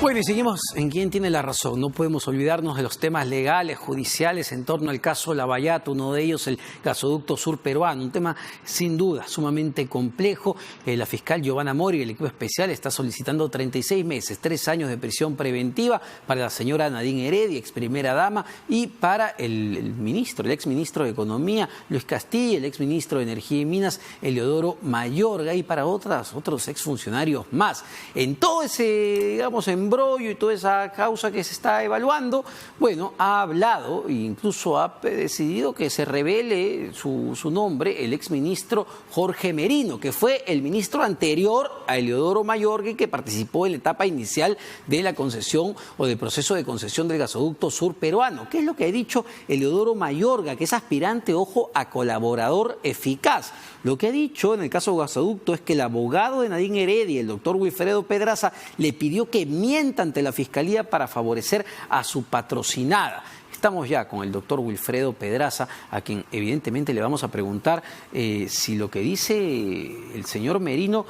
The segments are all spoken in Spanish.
Bueno, y seguimos en quién tiene la razón. No podemos olvidarnos de los temas legales, judiciales en torno al caso Lavallato, uno de ellos el gasoducto sur peruano, un tema sin duda sumamente complejo. La fiscal Giovanna Mori y el equipo especial está solicitando 36 meses, 3 años de prisión preventiva para la señora Nadine Heredia, ex primera dama, y para el ex ministro de Economía, Luis Castilla, el ex ministro de Energía y Minas, Eleodoro Mayorga, y para otros exfuncionarios más. En todo ese, digamos, embrollo y toda esa causa que se está evaluando, bueno, ha hablado e incluso ha decidido que se revele su nombre, el exministro Jorge Merino, que fue el ministro anterior a Eleodoro Mayorga y que participó en la etapa inicial de la concesión o del proceso de concesión del gasoducto sur peruano. ¿Qué es lo que ha dicho Eleodoro Mayorga? Que es aspirante, ojo, a colaborador eficaz. Lo que ha dicho en el caso del gasoducto es que el abogado de Nadine Heredia, el doctor Wilfredo Pedraza, le pidió que mienta ante la Fiscalía para favorecer a su patrocinada. Estamos ya con el doctor Wilfredo Pedraza, a quien evidentemente le vamos a preguntar si lo que dice el señor Merino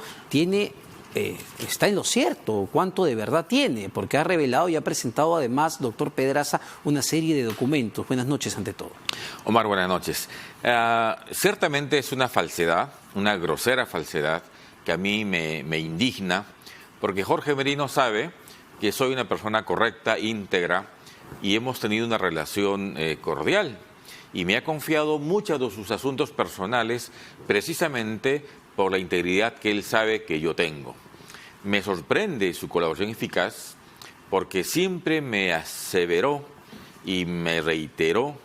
está en lo cierto, cuánto de verdad tiene, porque ha revelado y ha presentado además, doctor Pedraza, una serie de documentos. Buenas noches ante todo. Omar, buenas noches. Ciertamente es una falsedad, una grosera falsedad, que a mí me indigna, porque Jorge Merino sabe que soy una persona correcta, íntegra, y hemos tenido una relación cordial. Y me ha confiado muchos de sus asuntos personales precisamente por la integridad que él sabe que yo tengo. Me sorprende su colaboración eficaz porque siempre me aseveró y me reiteró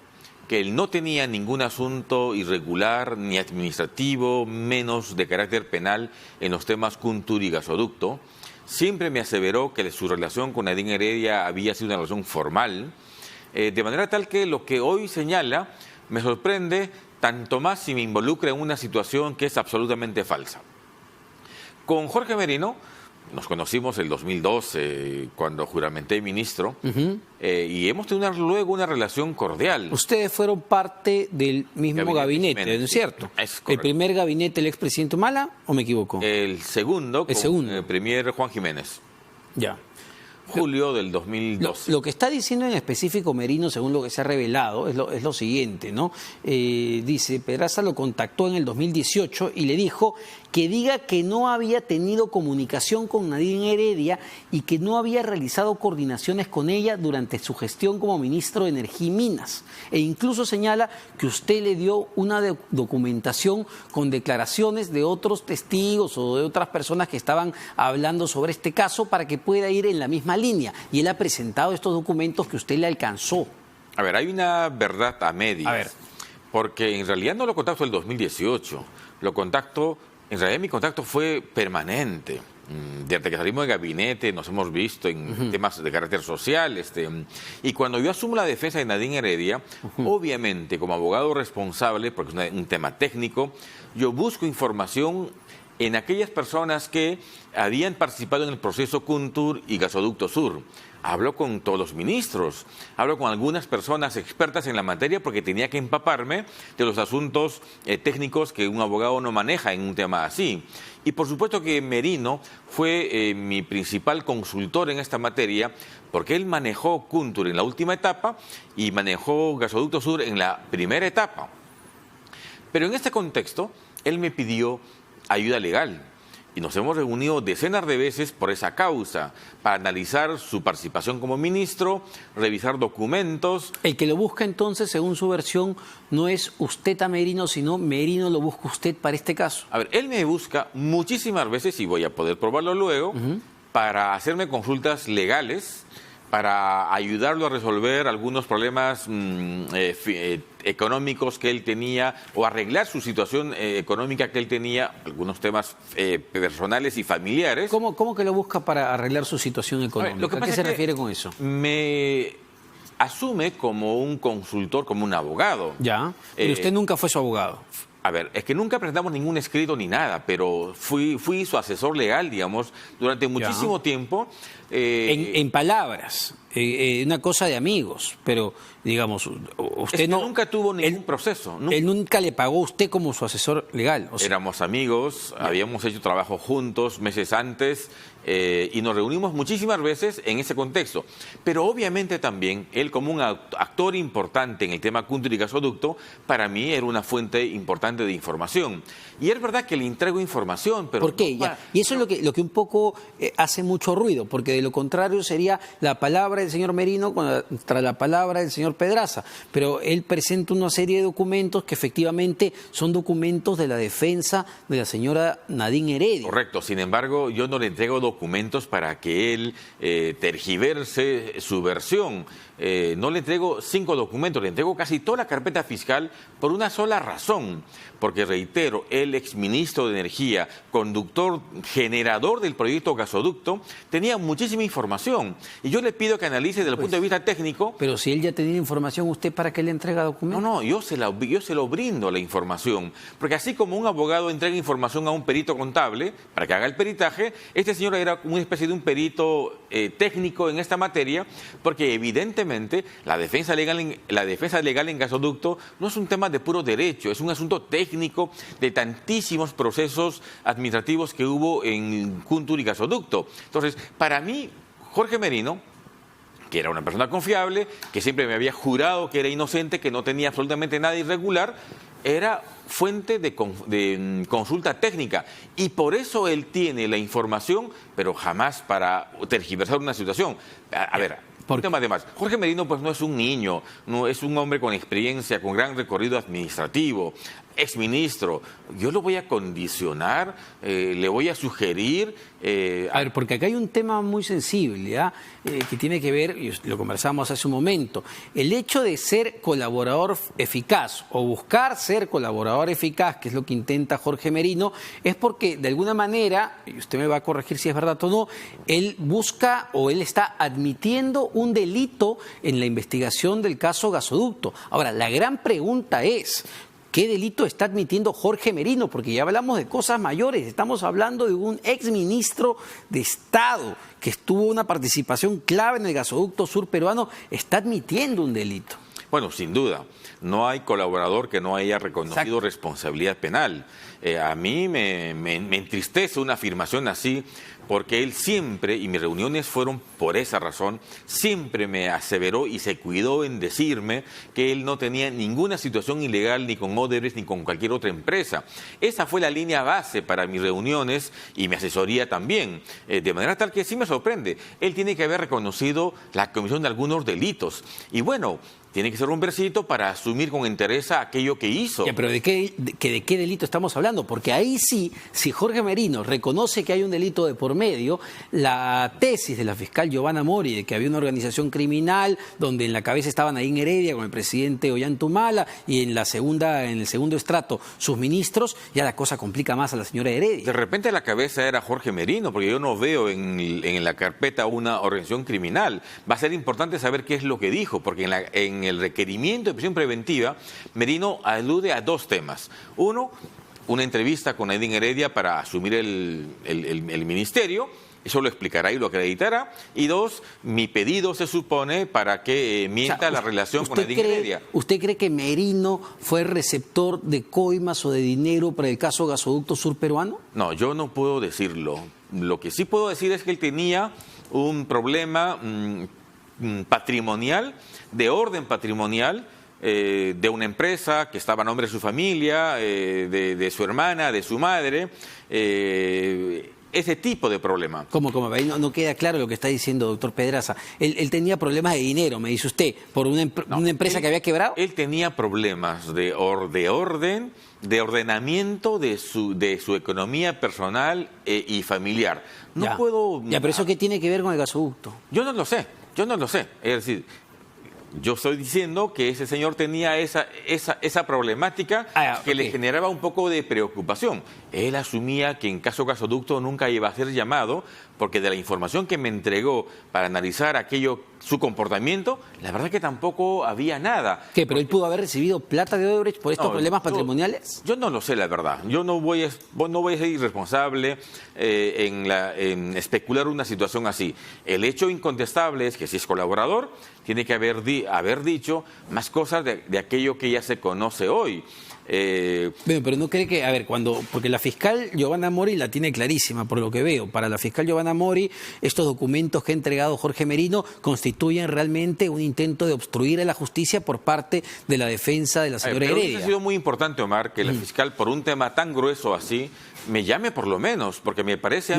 que él no tenía ningún asunto irregular ni administrativo, menos de carácter penal en los temas Kuntur y gasoducto. Siempre me aseveró que su relación con Nadine Heredia había sido una relación formal, de manera tal que lo que hoy señala me sorprende tanto más si me involucra en una situación que es absolutamente falsa. Con Jorge Merino nos conocimos en el 2012, cuando juramenté ministro, y hemos tenido luego una relación cordial. Ustedes fueron parte del mismo gabinete, ¿no es cierto? Es ¿El primer gabinete del expresidente Humala o me equivoco? El segundo, con el premier Juan Jiménez. Ya. Julio del 2012. Lo que está diciendo en específico Merino, según lo que se ha revelado, es lo siguiente, ¿no? Dice, Pedraza lo contactó en el 2018 y le dijo que diga que no había tenido comunicación con Nadine Heredia y que no había realizado coordinaciones con ella durante su gestión como ministro de Energía y Minas. E incluso señala que usted le dio una documentación con declaraciones de otros testigos o de otras personas que estaban hablando sobre este caso para que pueda ir en la misma línea. Y él ha presentado estos documentos que usted le alcanzó. A ver, hay una verdad a medias. A ver. Porque en realidad no lo contacto el 2018. En realidad mi contacto fue permanente. Desde que salimos del gabinete nos hemos visto en temas de carácter social. Y cuando yo asumo la defensa de Nadine Heredia, obviamente como abogado responsable, porque es un tema técnico, yo busco información en aquellas personas que habían participado en el proceso Kuntur y Gasoducto Sur. Hablo con todos los ministros, hablo con algunas personas expertas en la materia porque tenía que empaparme de los asuntos técnicos que un abogado no maneja en un tema así. Y por supuesto que Merino fue mi principal consultor en esta materia porque él manejó Kuntur en la última etapa y manejó Gasoducto Sur en la primera etapa. Pero en este contexto, él me pidió ayuda legal. Y nos hemos reunido decenas de veces por esa causa, para analizar su participación como ministro, revisar documentos. El que lo busca entonces, según su versión, no es usted a Merino, sino Merino lo busca usted para este caso. A ver, él me busca muchísimas veces, y voy a poder probarlo luego, para hacerme consultas legales, para ayudarlo a resolver algunos problemas económicos que él tenía o arreglar su situación económica que él tenía, algunos temas personales y familiares. ¿Cómo que lo busca para arreglar su situación económica? ¿A qué se refiere con eso? Me asume como un consultor, como un abogado. Ya, pero usted nunca fue su abogado. A ver, es que nunca presentamos ningún escrito ni nada, pero fui su asesor legal, digamos, durante muchísimo tiempo. En palabras, una cosa de amigos, pero digamos, usted es que nunca tuvo ningún proceso. Él nunca le pagó a usted como su asesor legal. O sea, éramos amigos, habíamos hecho trabajo juntos meses antes y nos reunimos muchísimas veces en ese contexto. Pero obviamente también él, como un actor importante en el tema Cúntur y Gasoducto, para mí era una fuente importante de información. Y es verdad que le entrego información, pero... ¿por qué? No, y eso es lo que un poco hace mucho ruido, porque de lo contrario sería la palabra del señor Merino contra la palabra del señor Pedraza. Pero él presenta una serie de documentos que efectivamente son documentos de la defensa de la señora Nadine Heredia. Correcto, sin embargo, yo no le entrego documentos para que él tergiverse su versión. No le entrego 5 documentos, le entrego casi toda la carpeta fiscal por una sola razón. Porque, reitero, el exministro de Energía, conductor, generador del proyecto Gasoducto, tenía muchísima información. Y yo le pido que analice desde el punto de vista técnico. Pero si él ya tenía información, ¿usted para qué le entrega documentos? No, yo se lo brindo la información. Porque así como un abogado entrega información a un perito contable para que haga el peritaje, este señor era una especie de un perito técnico en esta materia, porque evidentemente la defensa legal en gasoducto no es un tema de puro derecho, es un asunto técnico de tantísimos procesos administrativos que hubo en Cúntur y Gasoducto. Entonces, para mí, Jorge Merino, que era una persona confiable, que siempre me había jurado que era inocente, que no tenía absolutamente nada irregular, era fuente de consulta técnica. Y por eso él tiene la información, pero jamás para tergiversar una situación. A ver, un tema de más. Jorge Merino pues no es un niño, no es un hombre con experiencia, con gran recorrido administrativo, exministro. Yo lo voy a condicionar, le voy a sugerir... A ver, porque acá hay un tema muy sensible, ¿ya? Que tiene que ver, y lo conversamos hace un momento, el hecho de ser colaborador eficaz o buscar ser colaborador eficaz, que es lo que intenta Jorge Merino, es porque de alguna manera, y usted me va a corregir si es verdad o no, él busca o él está admitiendo un delito en la investigación del caso Gasoducto. Ahora, la gran pregunta es... ¿qué delito está admitiendo Jorge Merino? Porque ya hablamos de cosas mayores, estamos hablando de un exministro de Estado que tuvo una participación clave en el gasoducto sur peruano, está admitiendo un delito. Bueno, sin duda, no hay colaborador que no haya reconocido responsabilidad penal. A mí me entristece una afirmación así, porque él siempre, y mis reuniones fueron por esa razón, siempre me aseveró y se cuidó en decirme que él no tenía ninguna situación ilegal ni con Odebrecht ni con cualquier otra empresa. Esa fue la línea base para mis reuniones y mi asesoría también, de manera tal que sí me sorprende. Él tiene que haber reconocido la comisión de algunos delitos. Y bueno, tiene que ser un versito para asumir con entereza aquello que hizo. Ya, pero ¿de qué delito estamos hablando? Porque ahí sí, si Jorge Merino reconoce que hay un delito de por medio, la tesis de la fiscal Giovanna Mori de que había una organización criminal donde en la cabeza estaba Nadine Heredia con el presidente Ollantumala y en el segundo estrato sus ministros, ya la cosa complica más a la señora Heredia. De repente la cabeza era Jorge Merino, porque yo no veo en la carpeta una organización criminal. Va a ser importante saber qué es lo que dijo, porque en el requerimiento de prisión preventiva, Merino alude a 2 temas. Uno, una entrevista con Nadine Heredia para asumir el ministerio, eso lo explicará y lo acreditará. Y 2, mi pedido se supone para que mienta la relación con Nadine Heredia. ¿Usted cree que Merino fue receptor de coimas o de dinero para el caso Gasoducto Sur Peruano? No, yo no puedo decirlo. Lo que sí puedo decir es que él tenía un problema patrimonial, de orden patrimonial, de una empresa que estaba a nombre de su familia, de su hermana, de su madre, ese tipo de problema. ¿Cómo? Ahí no queda claro lo que está diciendo, doctor Pedraza. Él tenía problemas de dinero, me dice usted, por una empresa que había quebrado. Él tenía problemas de ordenamiento de su economía personal y familiar. No puedo... Ya, pero ¿eso qué tiene que ver con el gasoducto? Yo no lo sé. Es decir, yo estoy diciendo que ese señor tenía esa problemática que le generaba un poco de preocupación. él asumía que en caso gasoducto nunca iba a ser llamado, porque de la información que me entregó para analizar su comportamiento, la verdad que tampoco había nada. ¿Qué? ¿Pero él pudo haber recibido plata de Odebrecht por estos problemas patrimoniales? Yo no lo sé, la verdad. Yo no voy a ser irresponsable en especular una situación así. El hecho incontestable es que si es colaborador, tiene que haber dicho más cosas de aquello que ya se conoce hoy. Bueno, pero no cree que, a ver, porque la fiscal Giovanna Mori la tiene clarísima, por lo que veo. Para la fiscal Giovanna Mori, estos documentos que ha entregado Jorge Merino constituyen realmente un intento de obstruir a la justicia por parte de la defensa de la señora Heredia. Ha sido muy importante, Omar, que la fiscal, por un tema tan grueso así, me llame por lo menos, porque me parece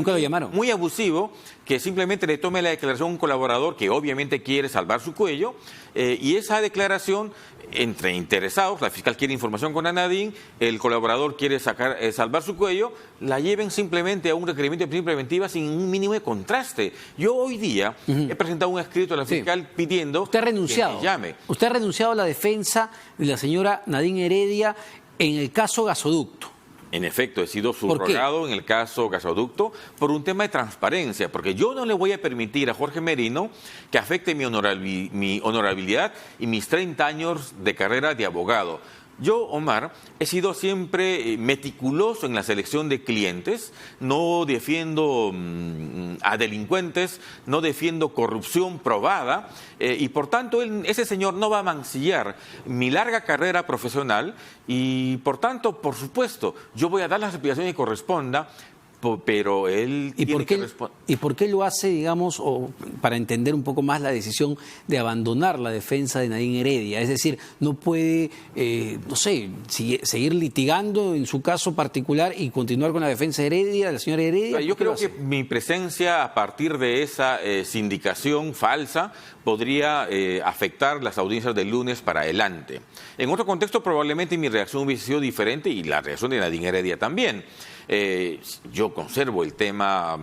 muy abusivo que simplemente le tome la declaración a un colaborador que obviamente quiere salvar su cuello, y esa declaración entre interesados, la fiscal quiere información con Nadine, el colaborador quiere salvar su cuello, la lleven simplemente a un requerimiento de prisión preventiva sin un mínimo de contraste. Yo hoy día he presentado un escrito a la fiscal pidiendo que me llame. Usted ha renunciado a la defensa de la señora Nadine Heredia en el caso gasoducto. En efecto, he sido subrogado en el caso gasoducto por un tema de transparencia, porque yo no le voy a permitir a Jorge Merino que afecte mi honorabilidad y mis 30 años de carrera de abogado. Yo, Omar, he sido siempre meticuloso en la selección de clientes, no defiendo a delincuentes, no defiendo corrupción probada, y por tanto ese señor no va a mancillar mi larga carrera profesional y por tanto, por supuesto, yo voy a dar las explicaciones que corresponda, pero él tiene que responder. ¿Y por qué lo hace, digamos, para entender un poco más la decisión de abandonar la defensa de Nadine Heredia? Es decir, no puede, no sé, seguir litigando en su caso particular y continuar con la defensa de Heredia, de la señora Heredia. Yo creo que mi presencia a partir de esa sindicación falsa podría afectar las audiencias del lunes para adelante. En otro contexto probablemente mi reacción hubiese sido diferente y la reacción de Nadine Heredia también. Yo conservo el tema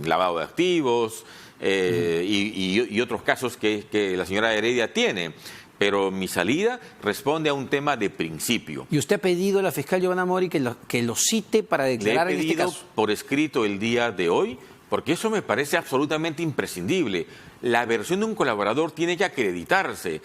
lavado de activos y otros casos que la señora Heredia tiene, pero mi salida responde a un tema de principio. ¿Y usted ha pedido a la fiscal Giovanna Mori que lo cite para declarar en este caso? Le he pedido por escrito el día de hoy, porque eso me parece absolutamente imprescindible. La versión de un colaborador tiene que acreditarse.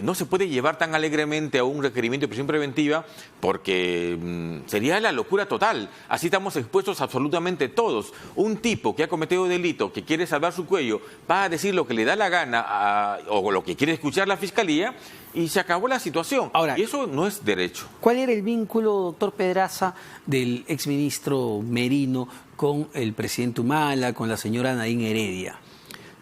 No se puede llevar tan alegremente a un requerimiento de prisión preventiva porque sería la locura total. Así estamos expuestos absolutamente todos. Un tipo que ha cometido delito, que quiere salvar su cuello, va a decir lo que le da la gana o lo que quiere escuchar la fiscalía y se acabó la situación. Ahora, y eso no es derecho. ¿Cuál era el vínculo, doctor Pedraza, del exministro Merino con el presidente Humala, con la señora Nadine Heredia?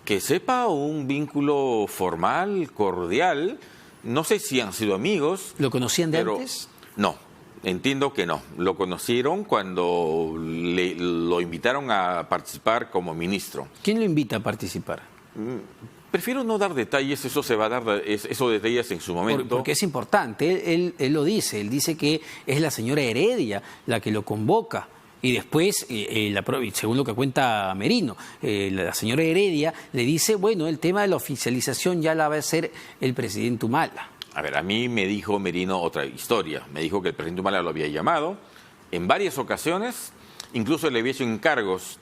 Que sepa, un vínculo formal, cordial. No sé si han sido amigos. ¿Lo conocían de antes? No, entiendo que no. Lo conocieron cuando lo invitaron a participar como ministro. ¿Quién lo invita a participar? Prefiero no dar detalles, eso se va a dar esos detalles en su momento. Porque es importante, él lo dice, él dice que es la señora Heredia la que lo convoca. Y después, según lo que cuenta Merino, la señora Heredia le dice, bueno, el tema de la oficialización ya la va a hacer el presidente Humala. A ver, a mí me dijo Merino otra historia. Me dijo que el presidente Humala lo había llamado en varias ocasiones, incluso le había hecho encargos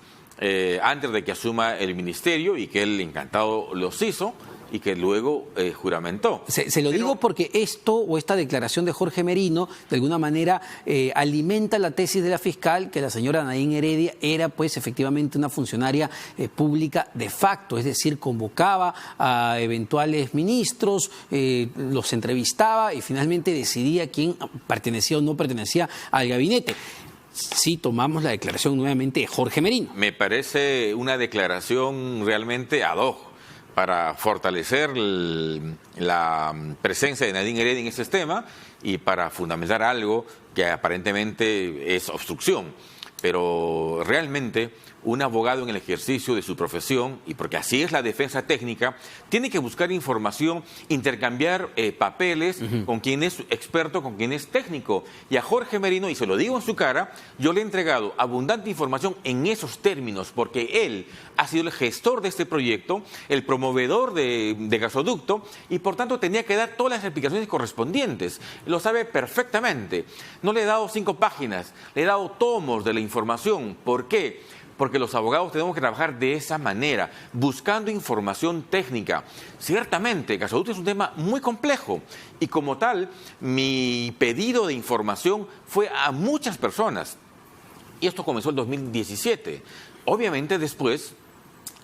antes de que asuma el ministerio y que él encantado los hizo y que luego juramentó. Se lo digo porque esta declaración de Jorge Merino de alguna manera alimenta la tesis de la fiscal que la señora Nadine Heredia era pues efectivamente una funcionaria pública de facto, es decir, convocaba a eventuales ministros, los entrevistaba y finalmente decidía quién pertenecía o no pertenecía al gabinete. Si tomamos la declaración nuevamente de Jorge Merino. Me parece una declaración realmente ad hoc para fortalecer la presencia de Nadine Heredia en ese tema y para fundamentar algo que aparentemente es obstrucción. Pero realmente un abogado en el ejercicio de su profesión, y porque así es la defensa técnica, tiene que buscar información, intercambiar papeles con quien es experto, con quien es técnico. Y a Jorge Merino, y se lo digo en su cara, yo le he entregado abundante información en esos términos, porque él ha sido el gestor de este proyecto, el promovedor de gasoducto, y por tanto tenía que dar todas las explicaciones correspondientes. Lo sabe perfectamente. No le he dado 5 páginas, le he dado tomos de la información. ¿Por qué? Porque los abogados tenemos que trabajar de esa manera, buscando información técnica. Ciertamente, el gasoducto es un tema muy complejo y como tal, mi pedido de información fue a muchas personas. Y esto comenzó en 2017. Obviamente después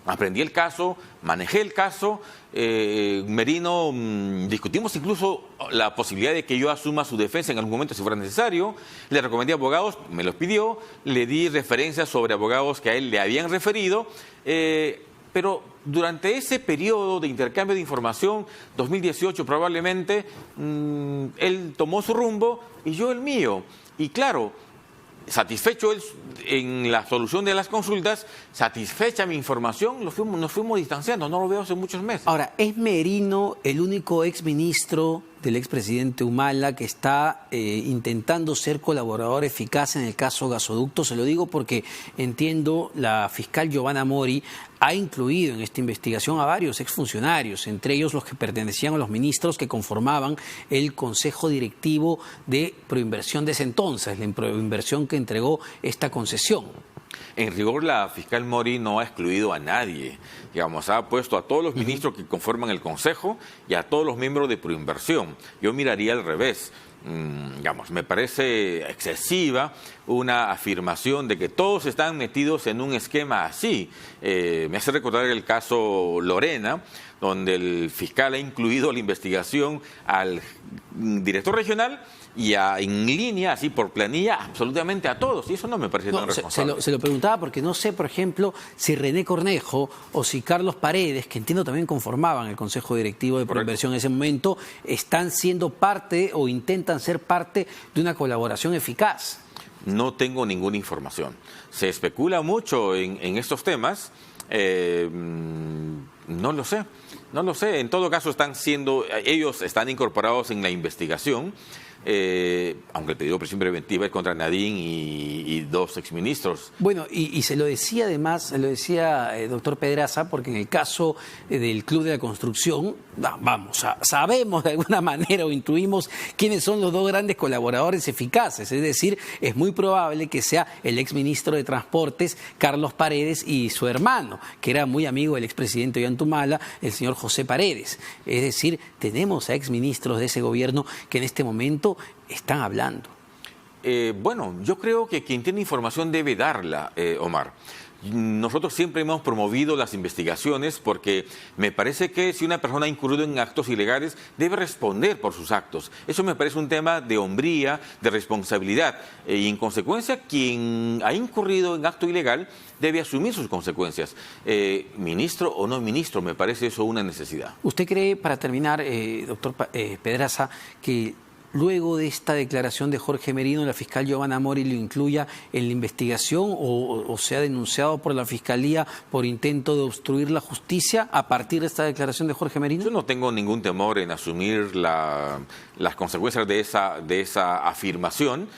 aprendí el caso, manejé el caso, Merino, discutimos incluso la posibilidad de que yo asuma su defensa en algún momento si fuera necesario, le recomendé abogados, me los pidió, le di referencias sobre abogados que a él le habían referido, pero durante ese periodo de intercambio de información, 2018 probablemente, él tomó su rumbo y yo el mío. Y claro, satisfecho él en la solución de las consultas, satisfecha mi información, nos fuimos distanciando, no lo veo hace muchos meses. Ahora, ¿es Merino el único exministro del expresidente Humala que está intentando ser colaborador eficaz en el caso gasoducto? Se lo digo porque entiendo la fiscal Giovanna Mori ha incluido en esta investigación a varios exfuncionarios, entre ellos los que pertenecían a los ministros que conformaban el consejo directivo de Proinversión de ese entonces, la Proinversión que entregó esta concesión. En rigor, la fiscal Mori no ha excluido a nadie. Digamos, ha puesto a todos los ministros que conforman el Consejo y a todos los miembros de Proinversión. Yo miraría al revés. Digamos, me parece excesiva una afirmación de que todos están metidos en un esquema así. Me hace recordar el caso Lorena, donde el fiscal ha incluido la investigación al director regional y en línea, así por planilla, absolutamente a todos. Y eso no me parece tan responsable. Se lo preguntaba porque no sé, por ejemplo, si René Cornejo o si Carlos Paredes, que entiendo también conformaban el Consejo Directivo de Proinversión en ese momento, están siendo parte o intentan ser parte de una colaboración eficaz. No tengo ninguna información. Se especula mucho en estos temas. No lo sé. No lo sé. En todo caso, ellos están incorporados en la investigación. Aunque el pedido de prisión preventiva es contra Nadine y 2 exministros. Bueno, y se lo decía además, se lo decía doctor Pedraza, porque en el caso del Club de la Construcción, sabemos de alguna manera o intuimos quiénes son los 2 grandes colaboradores eficaces, es decir, es muy probable que sea el exministro de Transportes, Carlos Paredes, y su hermano, que era muy amigo del expresidente Ollantumala, el señor José Paredes. Es decir, tenemos a exministros de ese gobierno que en este momento están hablando. Bueno, yo creo que quien tiene información debe darla, Omar. Nosotros siempre hemos promovido las investigaciones porque me parece que si una persona ha incurrido en actos ilegales debe responder por sus actos. Eso me parece un tema de hombría, de responsabilidad. Y en consecuencia, quien ha incurrido en acto ilegal debe asumir sus consecuencias. Ministro o no ministro, me parece eso una necesidad. ¿Usted cree, para terminar, doctor Pedraza, que luego de esta declaración de Jorge Merino, la fiscal Giovanna Mori lo incluya en la investigación o sea denunciado por la Fiscalía por intento de obstruir la justicia a partir de esta declaración de Jorge Merino? Yo no tengo ningún temor en asumir las consecuencias de esa afirmación.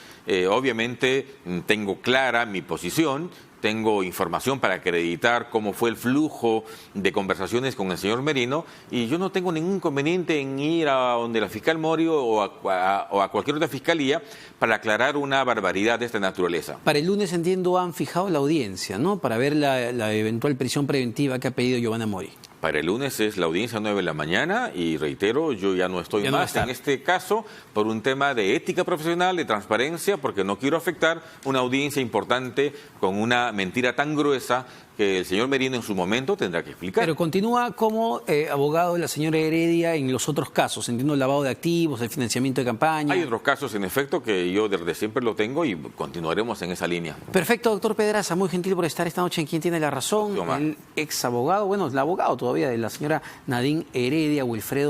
Obviamente tengo clara mi posición. Tengo información para acreditar cómo fue el flujo de conversaciones con el señor Merino y yo no tengo ningún inconveniente en ir a donde la fiscal Mori o a cualquier otra fiscalía para aclarar una barbaridad de esta naturaleza. Para el lunes, entiendo, han fijado la audiencia, ¿no? Para ver la eventual prisión preventiva que ha pedido Giovanna Mori. Para el lunes es la audiencia a 9 de la mañana y reitero, yo ya no estoy más en este caso por un tema de ética profesional, de transparencia, porque no quiero afectar una audiencia importante con una mentira tan gruesa que el señor Merino en su momento tendrá que explicar. Pero continúa como abogado de la señora Heredia en los otros casos, entiendo el lavado de activos, el financiamiento de campaña. Hay otros casos, en efecto, que yo desde siempre lo tengo y continuaremos en esa línea. Perfecto, doctor Pedraza, muy gentil por estar esta noche en Quien Tiene la Razón. El ex abogado, bueno, el abogado todavía de la señora Nadine Heredia, Wilfredo